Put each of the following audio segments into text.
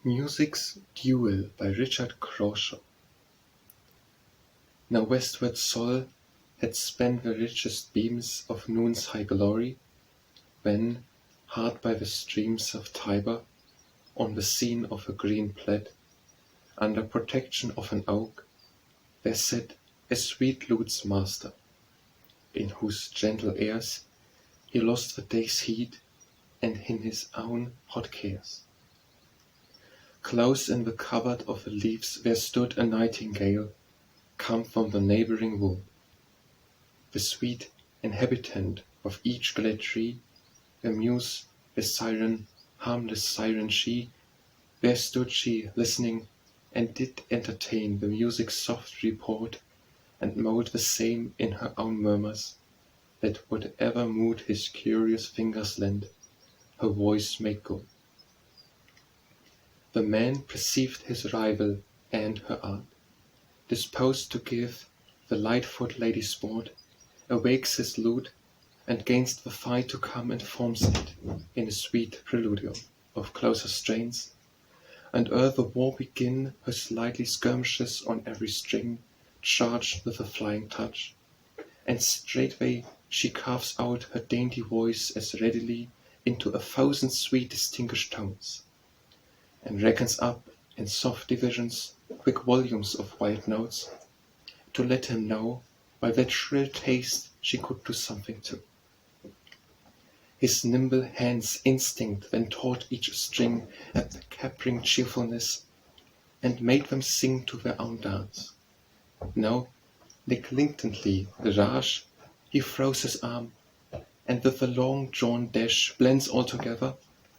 Music's Duel by Richard Crashaw. Now westward Sol had spent the richest beams of noon's high glory, when, hard by the streams of Tiber, on the scene of a green plat, under protection of an oak, there sat a sweet lute's master, in whose gentle airs he lost the day's heat and in his own hot cares. Close in the covert of the leaves there stood a nightingale, come from the neighboring wood. The sweet inhabitant of each glad tree, the muse, the siren, harmless siren she, there stood she listening, and did entertain the music's soft report, and mold the same in her own murmurs, that whatever mood his curious fingers lent, her voice made good. The man perceived his rival and her art, disposed to give the light-foot lady sport, awakes his lute, and gains the fight to come and forms it in a sweet preludium of closer strains, and ere the war begin her slightly skirmishes on every string, charged with a flying touch, and straightway she carves out her dainty voice as readily into 1,000 sweet distinguished tones, and reckons up in soft divisions quick volumes of wild notes, to let him know by that shrill taste she could do something too. His nimble hands' instinct then taught each string at the capering cheerfulness, and made them sing to their own dance. Now, negligently the rage, he throws his arm, and with a long-drawn dash blends all together,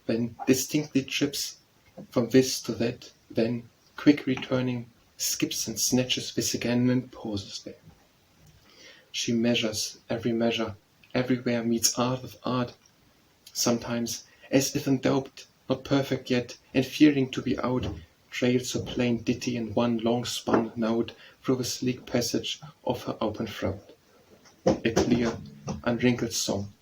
then distinctly trips from this to that, then, quick returning, skips and snatches this again and pauses there. She measures every measure, everywhere meets art with art, sometimes, as if in doubt, not perfect yet, and fearing to be out, trails her plain ditty in one long-spun note through the sleek passage of her open throat. A clear, unwrinkled song.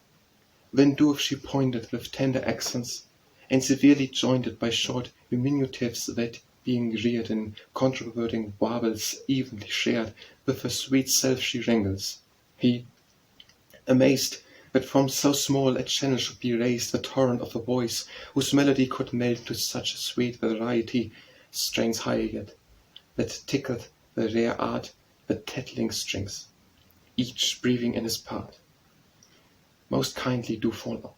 Then doeth she pointed with tender accents, and severely jointed by short diminutives that, being reared in controverting warbles evenly shared, with her sweet self she wrangles. He, amazed that from so small a channel should be raised the torrent of a voice, whose melody could melt to such a sweet variety, strains higher yet, that tickled the rare art, the tattling strings, each breathing in his part, most kindly do fall out.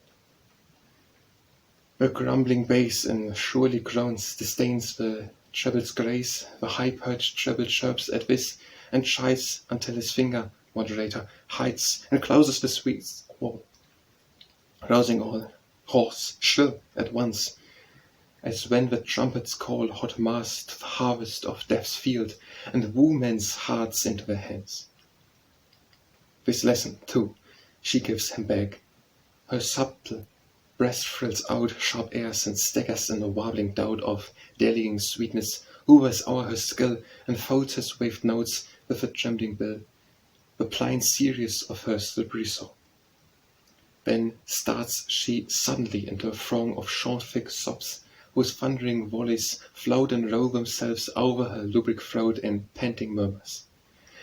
The grumbling bass in surely groans disdains the treble's grace, the high-perched treble chirps at this, and chides until his finger, moderator, hides and closes the sweet wall, rousing all, hoarse, shrill at once, as when the trumpets call hot mass to the harvest of death's field, and woo men's hearts into their hands. This lesson, too, she gives him back, her subtle breast thrills out sharp airs and staggers in a warbling doubt of dallying sweetness, hoovers o'er her skill, and folds his waved notes with a trembling bill, the pliant series of her slippery song. Then starts she suddenly into a throng of short thick sobs, whose thundering volleys float and roll themselves over her lubric throat in panting murmurs.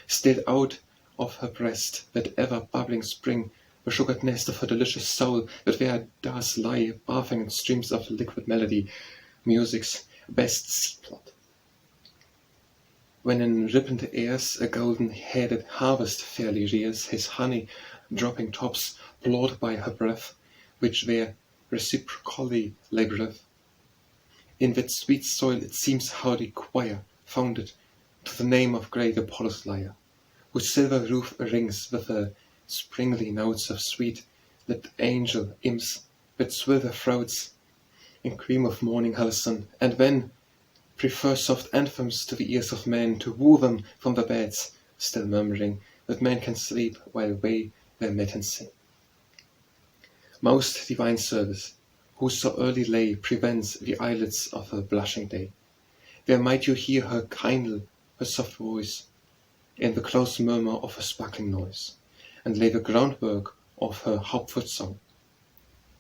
Stilled out of her breast, that ever-bubbling spring, the sugared nest of her delicious soul, that there does lie, bathing in streams of liquid melody, music's best sea-plot. When in ribboned airs a golden-headed harvest fairly rears his honey-dropping tops, ploughed by her breath, which there reciprocally laboureth, in that sweet soil it seems hardly choir, founded to the name of great Apollo's lyre, whose silver roof rings with the springly notes of sweet-lipped angel imps that swill their throats in cream of morning halcyon, and then prefer soft anthems to the ears of men, to woo them from their beds, still murmuring that men can sleep while they their matins sing. Most divine service, whose so early lay prevents the eyelids of her blushing day, where might you hear her kindle her soft voice in the close murmur of her sparkling noise, and lay the groundwork of her hopeful song.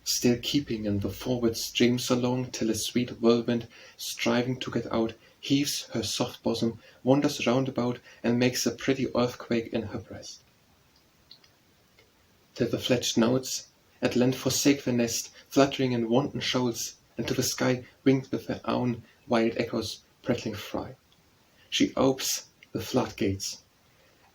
still keeping in the forward stream so long till a sweet whirlwind, striving to get out, heaves her soft bosom, wanders round about, and makes a pretty earthquake in her breast. Till the fledged notes at length forsake the nest, fluttering in wanton shoals, and to the sky winged with their own wild echoes prattling fry. She opes the floodgates,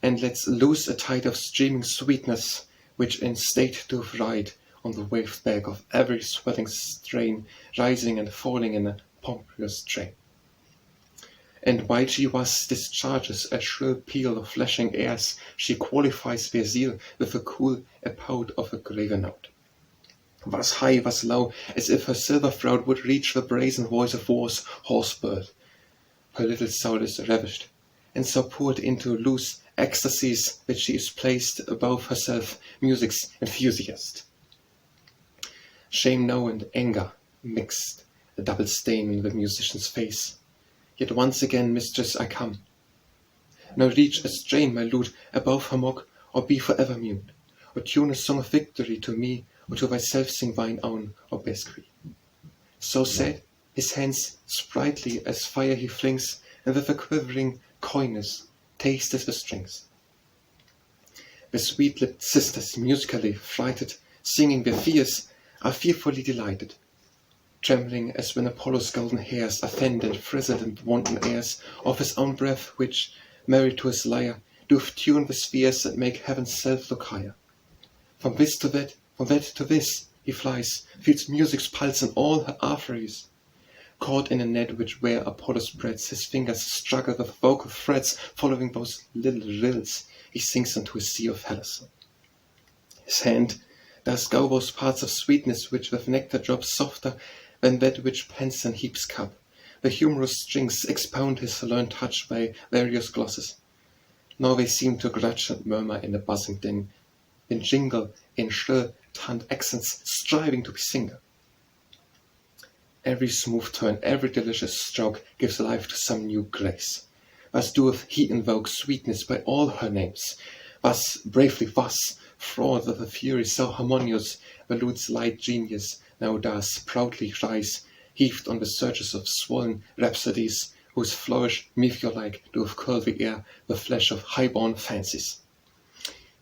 and lets loose a tide of streaming sweetness, which in state doth ride on the waved back of every swelling strain, rising and falling in a pompous train. And while she thus discharges a shrill peal of flashing airs, she qualifies their zeal with the cool epote of a graver note. Thus high, thus low, as if her silver throat would reach the brazen voice of war's hoarse bird, her little soul is ravished, and so poured into loose ecstasies that she is placed above herself, music's enthusiast. Shame now and anger mixed, a double stain in the musician's face. Yet once again, mistress, I come. Now reach a strain, my lute, above her mock, or be forever mute, or tune a song of victory to me, or to thyself sing thine own obsequy. So said, his hands sprightly as fire he flings, and with a quivering coyness tasted the strings. The sweet-lipped sisters, musically frighted, singing their fears, are fearfully delighted, trembling as when Apollo's golden hairs are fanned and frizzled in wanton airs of his own breath, which, married to his lyre, doth tune the spheres and make heaven's self look higher. From this to that, from that to this, he flies, feels music's pulse in all her arteries. Caught in a net which where Apollo spreads, his fingers struggle with vocal threads, following those little rills, he sinks into a sea of Hellas. His hand does go those parts of sweetness which with nectar drops softer than that which pens and heaps cup. The humorous strings expound his learned touch by various glosses. Nor they seem to grudge and murmur in the buzzing din, and jingle in shrill toned accents, striving to be singer. Every smooth turn, every delicious stroke gives life to some new grace. Thus doeth he invoke sweetness by all her names. Thus, bravely thus, fraught with a fury so harmonious, the lute's light genius now does proudly rise, heaved on the surges of swollen rhapsodies, whose flourish meteor-like doth curl the air, the flash of high-born fancies.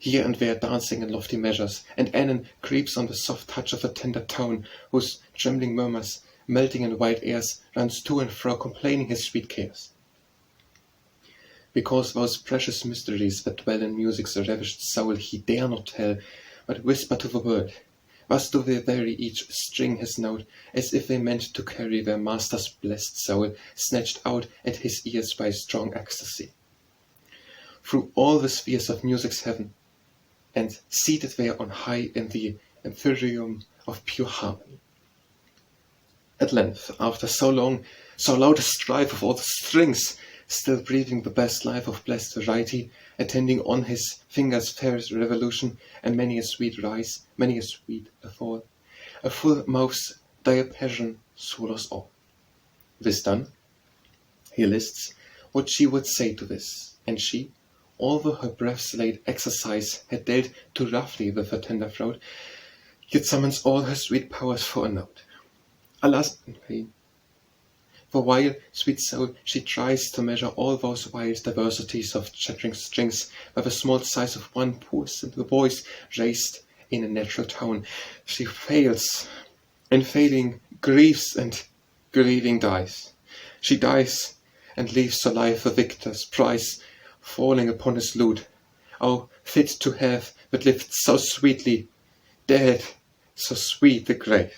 Here and there dancing in lofty measures, and anon creeps on the soft touch of a tender tone, whose trembling murmurs, melting in wild airs, runs to and fro complaining his sweet cares. Because those precious mysteries that dwell in music's ravished soul he dare not tell, but whisper to the world. Thus do they vary each string his note, as if they meant to carry their master's blessed soul, snatched out at his ears by strong ecstasy. Through all the spheres of music's heaven, and seated there on high in the empyreum of pure harmony. At length, after so long, so loud a strife of all the strings, still breathing the best life of blessed variety, attending on his fingers' fairest revolution, and many a sweet rise, many a sweet fall, a full mouth's diapason swallows all. This done, he lists what she would say to this, and she, although her breath's late exercise had dealt too roughly with her tender throat, yet summons all her sweet powers for a note. Alas, in vain. For while, sweet soul, she tries to measure all those wild diversities of chattering strings by the small size of one poor simple voice raised in a natural tone, she fails, and failing, grieves, and grieving dies. She dies, and leaves her life a victor's prize, falling upon his lute. Oh, fit to have, but lived so sweetly, dead, so sweet the grave.